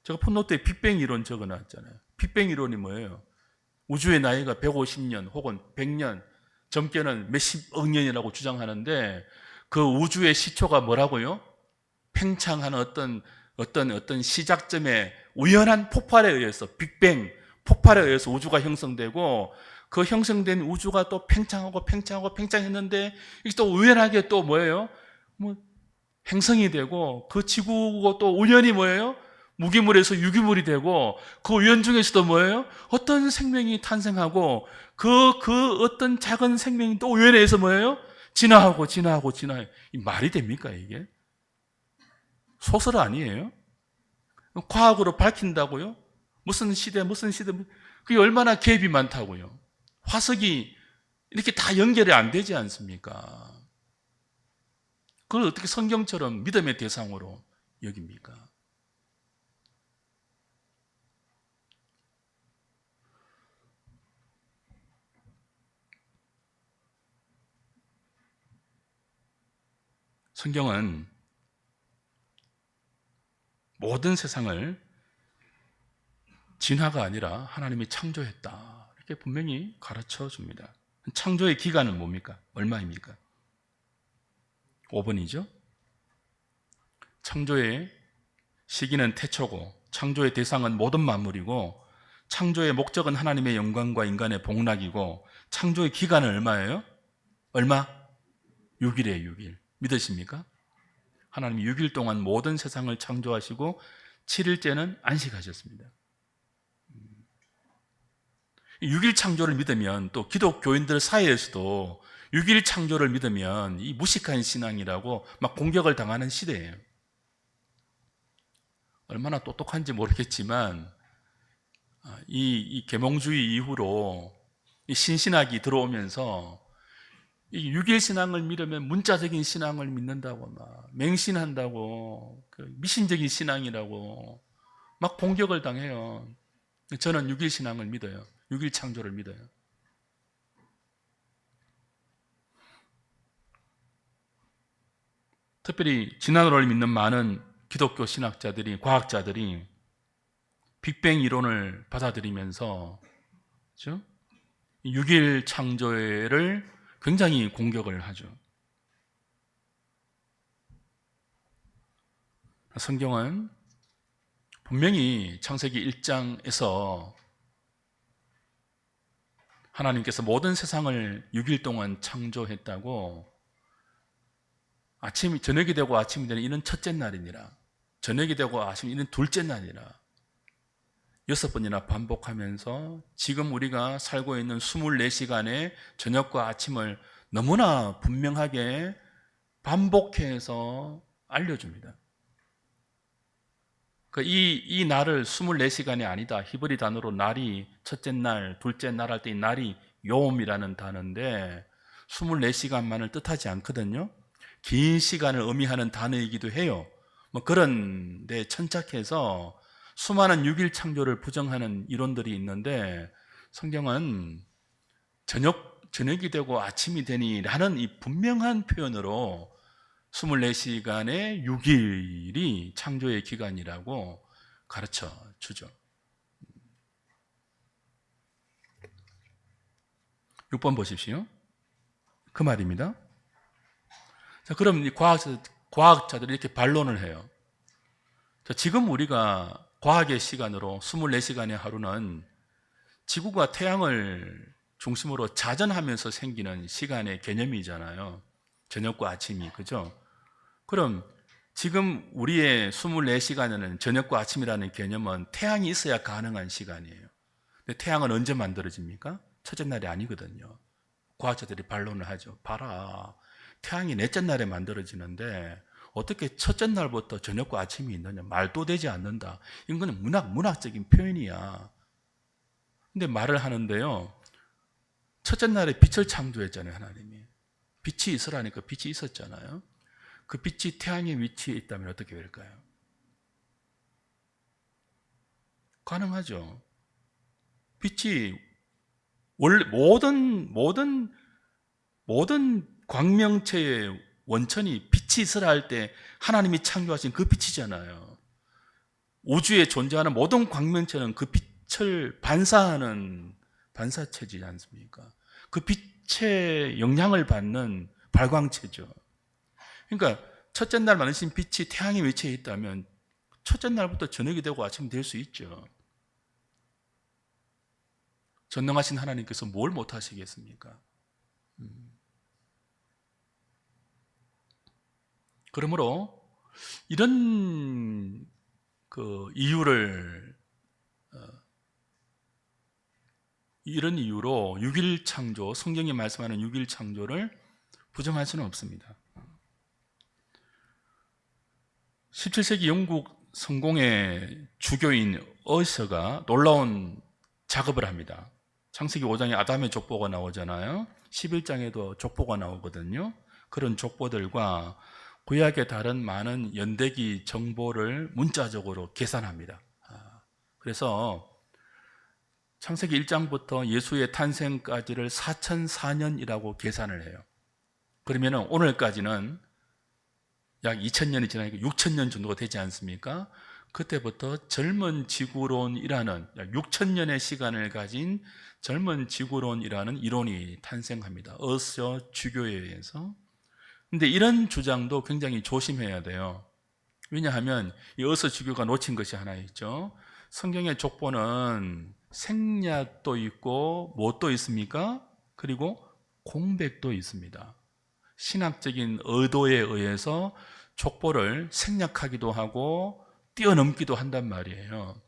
제가 풋노트에 빅뱅 이론 적어놨잖아요. 빅뱅 이론이 뭐예요? 우주의 나이가 150년 혹은 100년, 젊게는 몇십억 년이라고 주장하는데 그 우주의 시초가 뭐라고요? 팽창하는 어떤 시작점의 우연한 폭발에 의해서 빅뱅, 폭발에 의해서 우주가 형성되고 그 형성된 우주가 또 팽창했는데 이게 또 우연하게 또 뭐예요? 행성이 되고 그 지구가 또 우연히 뭐예요? 무기물에서 유기물이 되고 그 우연 중에서도 뭐예요? 어떤 생명이 탄생하고 그 어떤 작은 생명이 또 우연에 의해서 뭐예요? 진화해요. 이 말이 됩니까 이게? 소설 아니에요? 과학으로 밝힌다고요? 무슨 시대 그게 얼마나 갭이 많다고요? 화석이 이렇게 다 연결이 안 되지 않습니까? 그걸 어떻게 성경처럼 믿음의 대상으로 여깁니까? 성경은 모든 세상을 진화가 아니라 하나님이 창조했다. 이렇게 분명히 가르쳐 줍니다. 창조의 기간은 뭡니까? 얼마입니까? 5번이죠. 창조의 시기는 태초고 창조의 대상은 모든 만물이고 창조의 목적은 하나님의 영광과 인간의 복락이고 창조의 기간은 얼마예요? 얼마? 6일이에요, 6일. 믿으십니까? 하나님이 6일 동안 모든 세상을 창조하시고 7일째는 안식하셨습니다. 6일 창조를 믿으면 또 기독교인들 사이에서도 6일 창조를 믿으면 이 무식한 신앙이라고 막 공격을 당하는 시대예요. 얼마나 똑똑한지 모르겠지만 이 계몽주의 이후로 이 신신학이 들어오면서 이 6일 신앙을 믿으면 문자적인 신앙을 믿는다고 막 맹신한다고 미신적인 신앙이라고 막 공격을 당해요. 저는 6일 신앙을 믿어요. 6일 창조를 믿어요. 특별히 진화론을 믿는 많은 기독교 신학자들이, 과학자들이 빅뱅 이론을 받아들이면서 그렇죠? 6일 창조를 굉장히 공격을 하죠. 성경은 분명히 창세기 1장에서 하나님께서 모든 세상을 6일 동안 창조했다고 저녁이 되고 아침이 되는 이는 첫째 날이니라. 저녁이 되고 아침이 이는 둘째 날이라. 6번이나 반복하면서 지금 우리가 살고 있는 24시간의 저녁과 아침을 너무나 분명하게 반복해서 알려줍니다. 이 날을 24시간이 아니다. 히브리 단어로 날이 첫째 날, 둘째 날 할 때 이 날이 요음이라는 단어인데 24시간만을 뜻하지 않거든요. 긴 시간을 의미하는 단어이기도 해요. 뭐 그런데 천착해서 수많은 6일 창조를 부정하는 이론들이 있는데 성경은 저녁이 되고 아침이 되니라는 이 분명한 표현으로 24시간의 6일이 창조의 기간이라고 가르쳐 주죠. 6번 보십시오. 그 말입니다. 자, 그럼 이 과학자들이 이렇게 반론을 해요. 자, 지금 우리가 과학의 시간으로 24시간의 하루는 지구가 태양을 중심으로 자전하면서 생기는 시간의 개념이잖아요. 저녁과 아침이, 그죠? 그럼 지금 우리의 24시간에는 저녁과 아침이라는 개념은 태양이 있어야 가능한 시간이에요. 근데 태양은 언제 만들어집니까? 첫째 날이 아니거든요. 과학자들이 반론을 하죠. 봐라, 태양이 넷째 날에 만들어지는데 어떻게 첫째 날부터 저녁과 아침이 있느냐? 말도 되지 않는다. 이거는 문학적인 표현이야. 근데 말을 하는데요. 첫째 날에 빛을 창조했잖아요, 하나님이. 빛이 있으라니까 빛이 있었잖아요. 그 빛이 태양의 위치에 있다면 어떻게 될까요? 가능하죠. 빛이 원래 모든 광명체의 원천이 빛이 있으라 할 때 하나님이 창조하신 그 빛이잖아요. 우주에 존재하는 모든 광명체는 그 빛을 반사하는 반사체지 않습니까? 그 빛의 영향을 받는 발광체죠. 그러니까 첫째 날 만드신 빛이 태양의 위치에 있다면 첫째 날부터 저녁이 되고 아침이 될 수 있죠. 전능하신 하나님께서 뭘 못하시겠습니까? 그러므로 이런 이런 이유로 6일 창조, 성경이 말씀하는 6일 창조를 부정할 수는 없습니다. 17세기 영국 성공의 주교인 어셔가 놀라운 작업을 합니다. 창세기 5장에 아담의 족보가 나오잖아요. 11장에도 족보가 나오거든요. 그런 족보들과 구약의 다른 많은 연대기 정보를 문자적으로 계산합니다. 그래서 창세기 1장부터 예수의 탄생까지를 4004년이라고 계산을 해요. 그러면 오늘까지는 약 2000년이 지나니까 6000년 정도가 되지 않습니까? 그때부터 젊은 지구론이라는 약 6000년의 시간을 가진 젊은 지구론이라는 이론이 탄생합니다. 어서 주교에 의해서. 근데 이런 주장도 굉장히 조심해야 돼요. 왜냐하면 이 어서 주교가 놓친 것이 하나 있죠. 성경의 족보는 생략도 있고 무엇도 있습니까? 그리고 공백도 있습니다. 신학적인 의도에 의해서 족보를 생략하기도 하고 뛰어넘기도 한단 말이에요.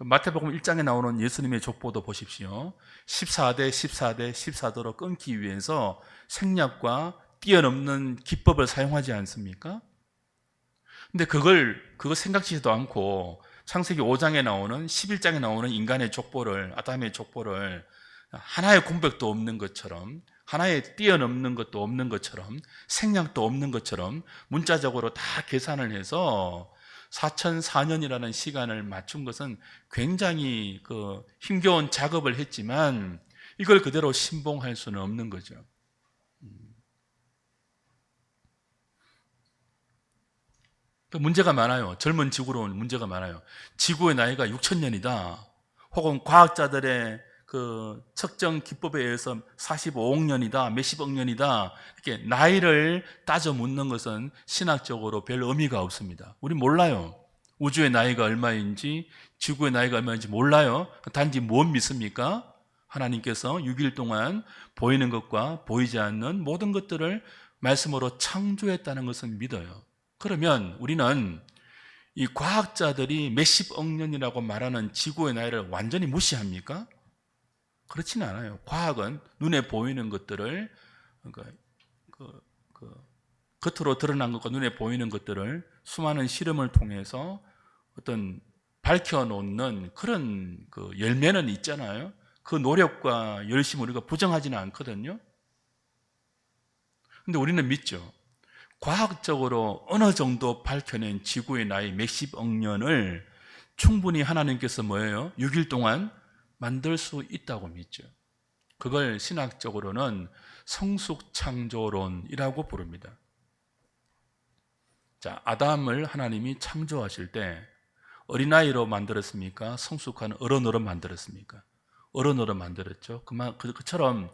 마태복음 1장에 나오는 예수님의 족보도 보십시오. 14대 14대 14도로 끊기 위해서 생략과 뛰어넘는 기법을 사용하지 않습니까? 근데 그거 생각지도 않고 창세기 5장에 나오는 11장에 나오는 인간의 족보를, 아담의 족보를 하나의 공백도 없는 것처럼, 하나의 뛰어넘는 것도 없는 것처럼, 생략도 없는 것처럼 문자적으로 다 계산을 해서 4004년이라는 시간을 맞춘 것은 굉장히 힘겨운 작업을 했지만 이걸 그대로 신봉할 수는 없는 거죠. 문제가 많아요. 젊은 지구로는 문제가 많아요. 지구의 나이가 6000년이다. 혹은 과학자들의 측정 기법에 의해서 45억 년이다, 몇십억 년이다. 이렇게 나이를 따져 묻는 것은 신학적으로 별 의미가 없습니다. 우리 몰라요. 우주의 나이가 얼마인지, 지구의 나이가 얼마인지 몰라요. 단지 뭘 믿습니까? 하나님께서 6일 동안 보이는 것과 보이지 않는 모든 것들을 말씀으로 창조했다는 것을 믿어요. 그러면 우리는 이 과학자들이 몇십억 년이라고 말하는 지구의 나이를 완전히 무시합니까? 그렇지는 않아요. 과학은 눈에 보이는 것들을, 겉으로 드러난 것과 눈에 보이는 것들을 수많은 실험을 통해서 어떤 밝혀놓는 그런 열매는 있잖아요. 그 노력과 열심을 우리가 부정하지는 않거든요. 근데 우리는 믿죠. 과학적으로 어느 정도 밝혀낸 지구의 나이 몇십억 년을 충분히 하나님께서 뭐예요? 6일 동안 만들 수 있다고 믿죠. 그걸 신학적으로는 성숙창조론이라고 부릅니다. 자, 아담을 하나님이 창조하실 때 어린아이로 만들었습니까? 성숙한 어른으로 만들었습니까? 어른으로 만들었죠. 그처럼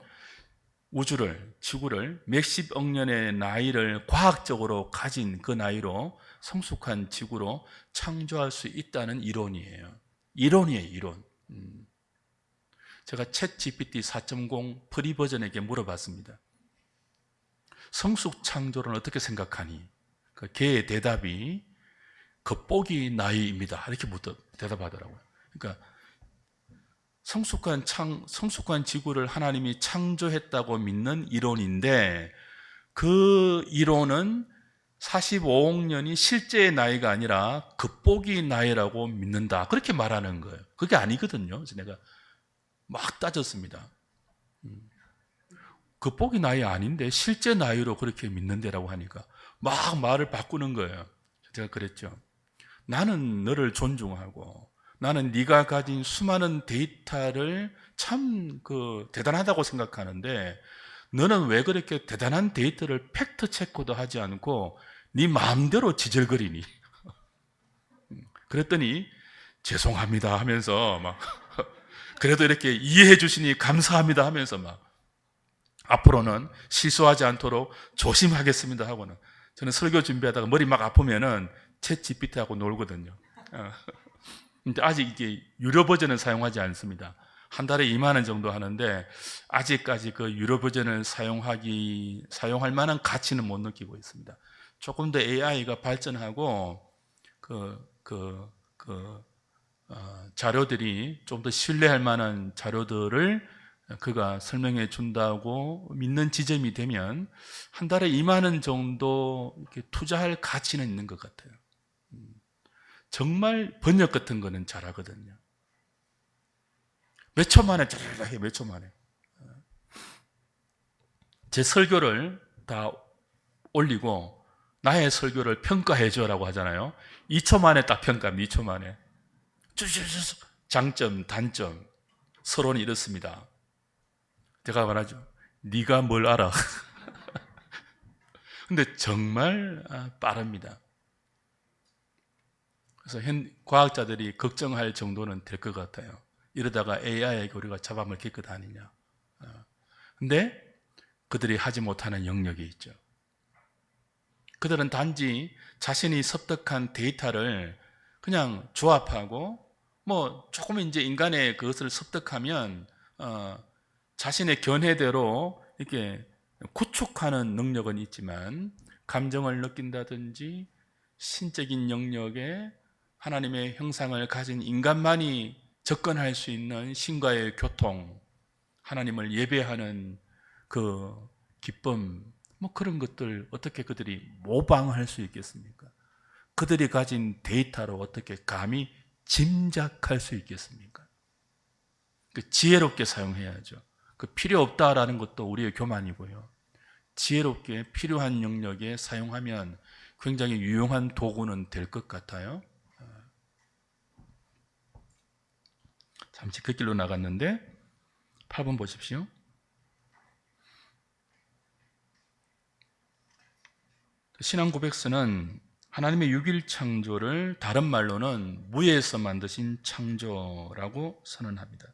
우주를, 지구를 몇십억 년의 나이를 과학적으로 가진 그 나이로 성숙한 지구로 창조할 수 있다는 이론이에요. 이론이에요, 이론. 제가 챗 GPT 4.0 프리 버전에게 물어봤습니다. 성숙 창조는 어떻게 생각하니? 걔의 대답이 겉보기 나이입니다. 이렇게 대답하더라고요. 그러니까 성숙한 지구를 하나님이 창조했다고 믿는 이론인데 그 이론은 45억 년이 실제의 나이가 아니라 겉보기 나이라고 믿는다. 그렇게 말하는 거예요. 그게 아니거든요. 그래서 내가 막 따졌습니다. 겉보기 나이 아닌데 실제 나이로 그렇게 믿는데라고 하니까 막 말을 바꾸는 거예요. 제가 그랬죠. 나는 너를 존중하고 나는 네가 가진 수많은 데이터를 참 대단하다고 생각하는데 너는 왜 그렇게 대단한 데이터를 팩트 체크도 하지 않고 네 마음대로 지절거리니? 그랬더니 죄송합니다 하면서 막 그래도 이렇게 이해해 주시니 감사합니다 하면서 막 앞으로는 실수하지 않도록 조심하겠습니다 하고는 저는 설교 준비하다가 머리 막 아프면은 챗 GPT하고 놀거든요. 근데 아직 이게 유료 버전은 사용하지 않습니다. 한 달에 2만 원 정도 하는데 아직까지 그 유료 버전을 사용할 만한 가치는 못 느끼고 있습니다. 조금 더 AI가 발전하고 자료들이 좀 더 신뢰할 만한 자료들을 그가 설명해 준다고 믿는 지점이 되면 한 달에 2만 원 정도 이렇게 투자할 가치는 있는 것 같아요. 정말 번역 같은 거는 잘하거든요. 몇 초 만에 짜르르 해, 몇 초 만에. 제 설교를 다 올리고 나의 설교를 평가해 줘라고 하잖아요. 2초 만에 딱 평가합니다. 2초 만에. 장점, 단점, 서론이 이렇습니다. 제가 말하죠. 네가 뭘 알아? 근데 정말 빠릅니다. 그래서 과학자들이 걱정할 정도는 될 것 같아요. 이러다가 AI에게 우리가 잡아먹힐 것 아니냐. 근데 그들이 하지 못하는 영역이 있죠. 그들은 단지 자신이 습득한 데이터를 그냥 조합하고 조금 이제 인간의 그것을 습득하면 자신의 견해대로 이렇게 구축하는 능력은 있지만 감정을 느낀다든지 신적인 영역에 하나님의 형상을 가진 인간만이 접근할 수 있는 신과의 교통, 하나님을 예배하는 그 기쁨, 그런 것들 어떻게 그들이 모방할 수 있겠습니까? 그들이 가진 데이터로 어떻게 감히 짐작할 수 있겠습니까? 지혜롭게 사용해야죠. 필요 없다라는 것도 우리의 교만이고요. 지혜롭게 필요한 영역에 사용하면 굉장히 유용한 도구는 될 것 같아요. 잠시 그 길로 나갔는데 8번 보십시오. 신앙 고백서는 하나님의 6일 창조를 다른 말로는 무에서 만드신 창조라고 선언합니다.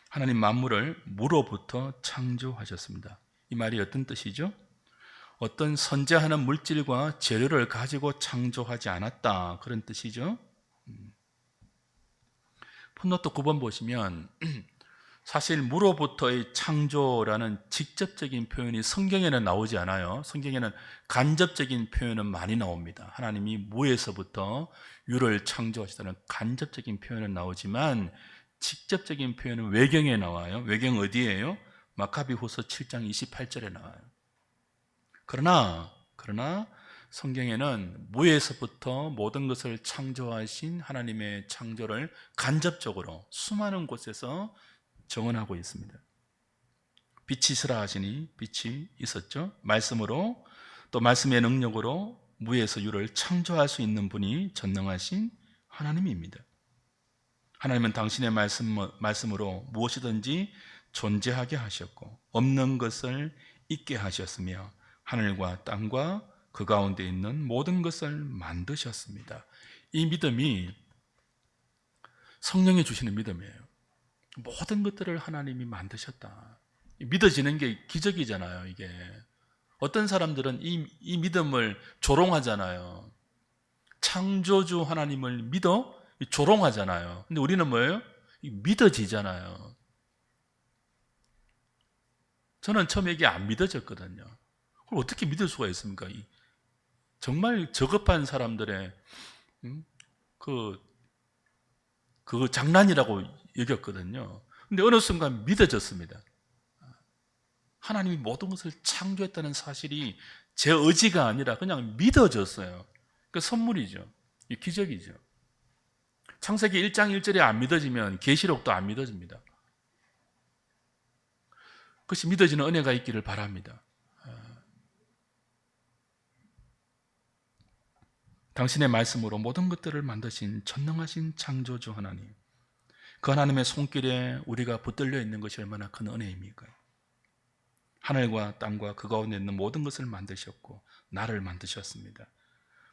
하나님 만물을 무로부터 창조하셨습니다. 이 말이 어떤 뜻이죠? 어떤 선재하는 물질과 재료를 가지고 창조하지 않았다, 그런 뜻이죠. 풋노트 9번 보시면 사실 무로부터의 창조라는 직접적인 표현이 성경에는 나오지 않아요. 성경에는 간접적인 표현은 많이 나옵니다. 하나님이 무에서부터 유를 창조하시다는 간접적인 표현은 나오지만 직접적인 표현은 외경에 나와요. 외경 어디예요? 마카비후서 7장 28절에 나와요. 그러나 성경에는 무에서부터 모든 것을 창조하신 하나님의 창조를 간접적으로 수많은 곳에서 정언하고 있습니다. 빛이 있으라 하시니 빛이 있었죠. 말씀으로 또 말씀의 능력으로 무에서 유를 창조할 수 있는 분이 전능하신 하나님입니다. 하나님은 당신의 말씀으로 무엇이든지 존재하게 하셨고 없는 것을 있게 하셨으며 하늘과 땅과 그 가운데 있는 모든 것을 만드셨습니다. 이 믿음이 성령이 주시는 믿음이에요. 모든 것들을 하나님이 만드셨다. 믿어지는 게 기적이잖아요. 이게 어떤 사람들은 이 믿음을 조롱하잖아요. 창조주 하나님을 믿어 조롱하잖아요. 근데 우리는 뭐예요? 믿어지잖아요. 저는 처음에 이게 안 믿어졌거든요. 그걸 어떻게 믿을 수가 있습니까? 정말 저급한 사람들의 그 장난이라고 여겼거든요. 근데 어느 순간 믿어졌습니다. 하나님이 모든 것을 창조했다는 사실이 제 의지가 아니라 그냥 믿어졌어요. 그 선물이죠. 기적이죠. 창세기 1장 1절에 안 믿어지면 계시록도 안 믿어집니다. 그것이 믿어지는 은혜가 있기를 바랍니다. 당신의 말씀으로 모든 것들을 만드신 전능하신 창조주 하나님, 그 하나님의 손길에 우리가 붙들려 있는 것이 얼마나 큰 은혜입니까? 하늘과 땅과 그 가운데 있는 모든 것을 만드셨고 나를 만드셨습니다.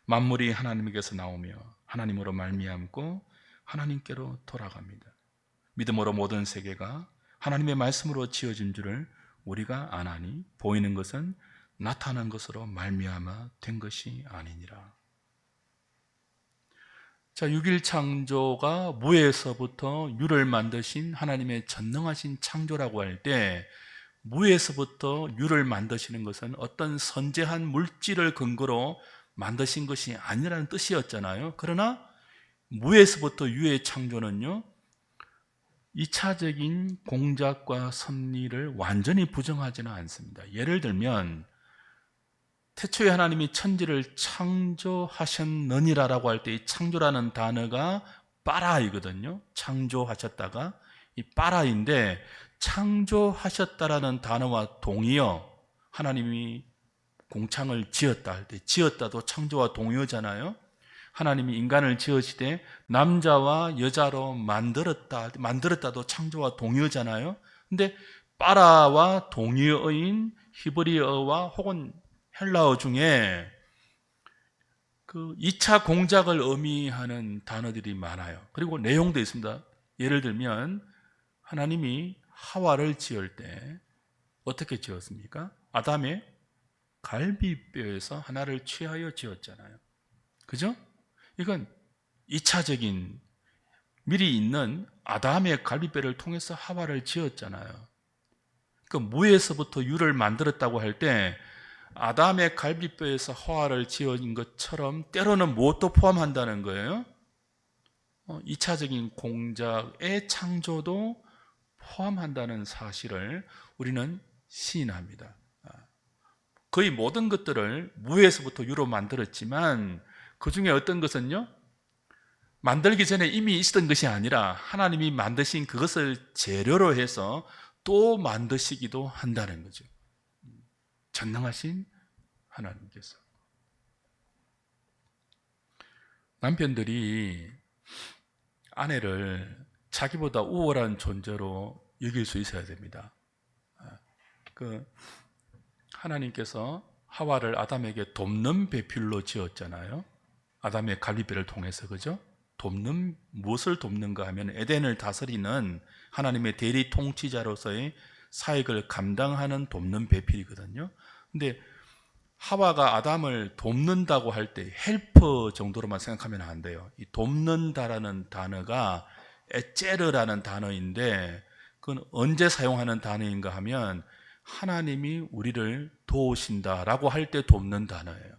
만물이 하나님에게서 나오며 하나님으로 말미암고 하나님께로 돌아갑니다. 믿음으로 모든 세계가 하나님의 말씀으로 지어진 줄을 우리가 아나니 보이는 것은 나타난 것으로 말미암아 된 것이 아니니라. 자, 6일 창조가 무에서부터 유를 만드신 하나님의 전능하신 창조라고 할 때 무에서부터 유를 만드시는 것은 어떤 선재한 물질을 근거로 만드신 것이 아니라는 뜻이었잖아요. 그러나 무에서부터 유의 창조는요, 2차적인 공작과 섭리를 완전히 부정하지는 않습니다. 예를 들면 태초에 하나님이 천지를 창조하셨느니라라고 할 때 이 창조라는 단어가 빠라이거든요. 창조하셨다가 이 빠라인데 창조하셨다라는 단어와 동의어, 하나님이 공창을 지었다 할 때 지었다도 창조와 동의어잖아요. 하나님이 인간을 지으시되 남자와 여자로 만들었다도 창조와 동의어잖아요. 근데 빠라와 동의어인 히브리어와 혹은 헬라어 중에 그 2차 공작을 의미하는 단어들이 많아요. 그리고 내용도 있습니다. 예를 들면 하나님이 하와를 지을 때 어떻게 지었습니까? 아담의 갈비뼈에서 하나를 취하여 지었잖아요. 그죠? 이건 2차적인 미리 있는 아담의 갈비뼈를 통해서 하와를 지었잖아요. 그 무에서부터 유를 만들었다고 할 때 아담의 갈비뼈에서 하와를 지은 것처럼 때로는 무엇도 포함한다는 거예요? 2차적인 공작의 창조도 포함한다는 사실을 우리는 시인합니다. 거의 모든 것들을 무에서부터 유로 만들었지만 그 중에 어떤 것은요, 만들기 전에 이미 있었던 것이 아니라 하나님이 만드신 그것을 재료로 해서 또 만드시기도 한다는 거죠. 전능하신 하나님께서. 남편들이 아내를 자기보다 우월한 존재로 여길 수 있어야 됩니다. 하나님께서 하와를 아담에게 돕는 배필로 지었잖아요. 아담의 갈비뼈를 통해서, 그죠? 무엇을 돕는가 하면 에덴을 다스리는 하나님의 대리 통치자로서의 사역을 감당하는 돕는 배필이거든요. 근데 하와가 아담을 돕는다고 할 때 헬퍼 정도로만 생각하면 안 돼요. 이 돕는다라는 단어가 에체르라는 단어인데 그건 언제 사용하는 단어인가 하면 하나님이 우리를 도우신다라고 할 때 돕는 단어예요.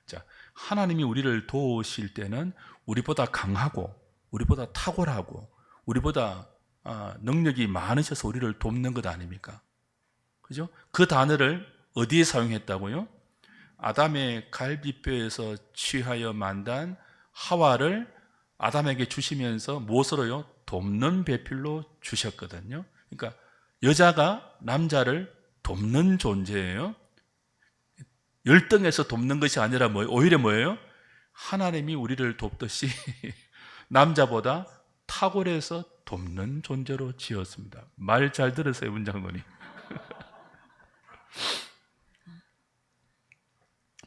자, 하나님이 우리를 도우실 때는 우리보다 강하고 우리보다 탁월하고 우리보다 능력이 많으셔서 우리를 돕는 것 아닙니까? 그죠? 그 단어를 어디에 사용했다고요? 아담의 갈비뼈에서 취하여 만든 하와를 아담에게 주시면서 무엇으로요? 돕는 배필로 주셨거든요. 그러니까 여자가 남자를 돕는 존재예요. 열등해서 돕는 것이 아니라 오히려 뭐예요? 하나님이 우리를 돕듯이 남자보다 탁월해서 돕는 존재로 지었습니다. 말 잘 들으세요, 문장군이.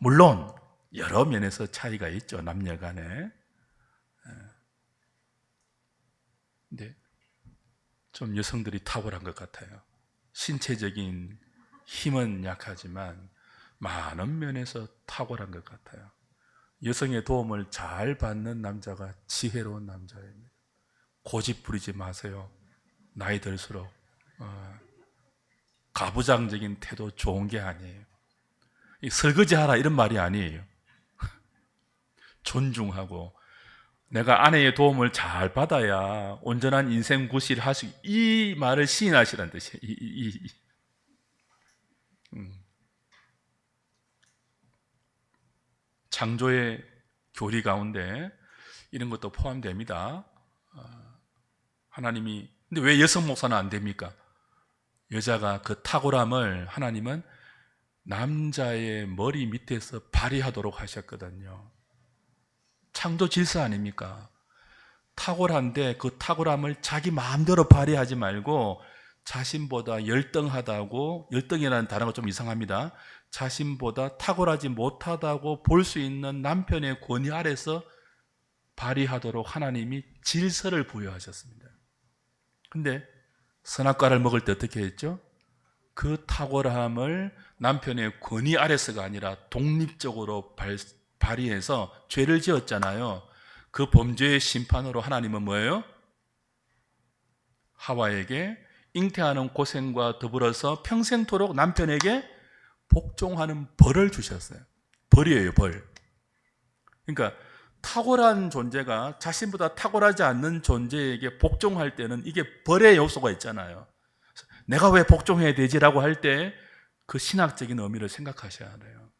물론 여러 면에서 차이가 있죠, 남녀 간에. 근데 좀 여성들이 탁월한 것 같아요. 신체적인 힘은 약하지만 많은 면에서 탁월한 것 같아요. 여성의 도움을 잘 받는 남자가 지혜로운 남자입니다. 고집 부리지 마세요. 나이 들수록 가부장적인 태도 좋은 게 아니에요. 설거지하라 이런 말이 아니에요. 존중하고 내가 아내의 도움을 잘 받아야 온전한 인생 구실을 할 수, 이 말을 시인하시라는 뜻이에요. 창조의 교리 가운데 이런 것도 포함됩니다. 하나님이, 근데 왜 여성 목사는 안 됩니까? 여자가 그 탁월함을 하나님은 남자의 머리 밑에서 발휘하도록 하셨거든요. 창조 질서 아닙니까? 탁월한데 그 탁월함을 자기 마음대로 발휘하지 말고 자신보다 열등하다고, 열등이라는 단어가 좀 이상합니다. 자신보다 탁월하지 못하다고 볼 수 있는 남편의 권위 아래서 발휘하도록 하나님이 질서를 부여하셨습니다. 근데 선악과를 먹을 때 어떻게 했죠? 그 탁월함을 남편의 권위 아래서가 아니라 독립적으로 발휘해서 죄를 지었잖아요. 그 범죄의 심판으로 하나님은 뭐예요? 하와에게 잉태하는 고생과 더불어서 평생토록 남편에게 복종하는 벌을 주셨어요. 벌이에요, 벌. 그러니까 탁월한 존재가 자신보다 탁월하지 않는 존재에게 복종할 때는 이게 벌의 요소가 있잖아요. 내가 왜 복종해야 되지라고 할 때 그 신학적인 의미를 생각하셔야 돼요.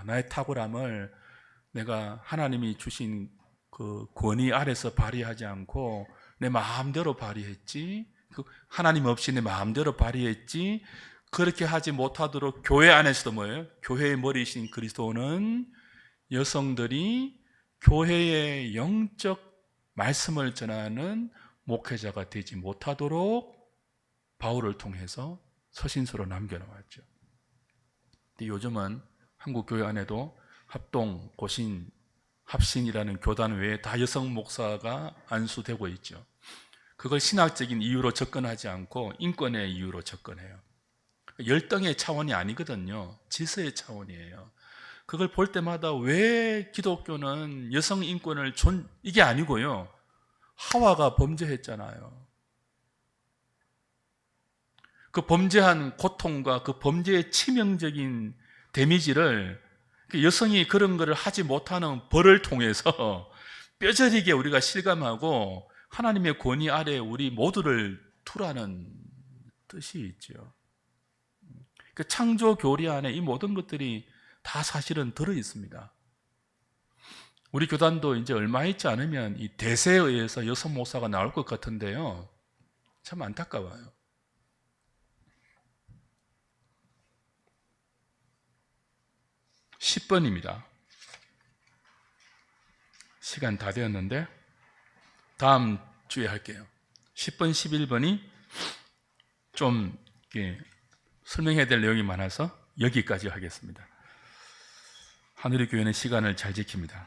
나의 탁월함을 내가 하나님이 주신 그 권위 아래서 발휘하지 않고 내 마음대로 발휘했지, 하나님 없이 내 마음대로 발휘했지. 그렇게 하지 못하도록 교회 안에서도 뭐예요? 교회의 머리이신 그리스도는 여성들이 교회의 영적 말씀을 전하는 목회자가 되지 못하도록 바울을 통해서 서신서로 남겨놓았죠. 근데 요즘은 한국 교회 안에도 합동, 고신, 합신이라는 교단 외에 다 여성 목사가 안수되고 있죠. 그걸 신학적인 이유로 접근하지 않고 인권의 이유로 접근해요. 열등의 차원이 아니거든요. 질서의 차원이에요. 그걸 볼 때마다 왜 기독교는 여성 인권을 이게 아니고요. 하와가 범죄했잖아요. 그 범죄한 고통과 그 범죄의 치명적인 데미지를 여성이 그런 것을 하지 못하는 벌을 통해서 뼈저리게 우리가 실감하고 하나님의 권위 아래 우리 모두를 두라는 뜻이 있죠. 그 창조 교리 안에 이 모든 것들이 다 사실은 들어 있습니다. 우리 교단도 이제 얼마 있지 않으면 이 대세에 의해서 여성 목사가 나올 것 같은데요. 참 안타까워요. 10번입니다. 시간 다 되었는데 다음 주에 할게요. 10번, 11번이 좀 설명해야 될 내용이 많아서 여기까지 하겠습니다. 하늘의 교회는 시간을 잘 지킵니다.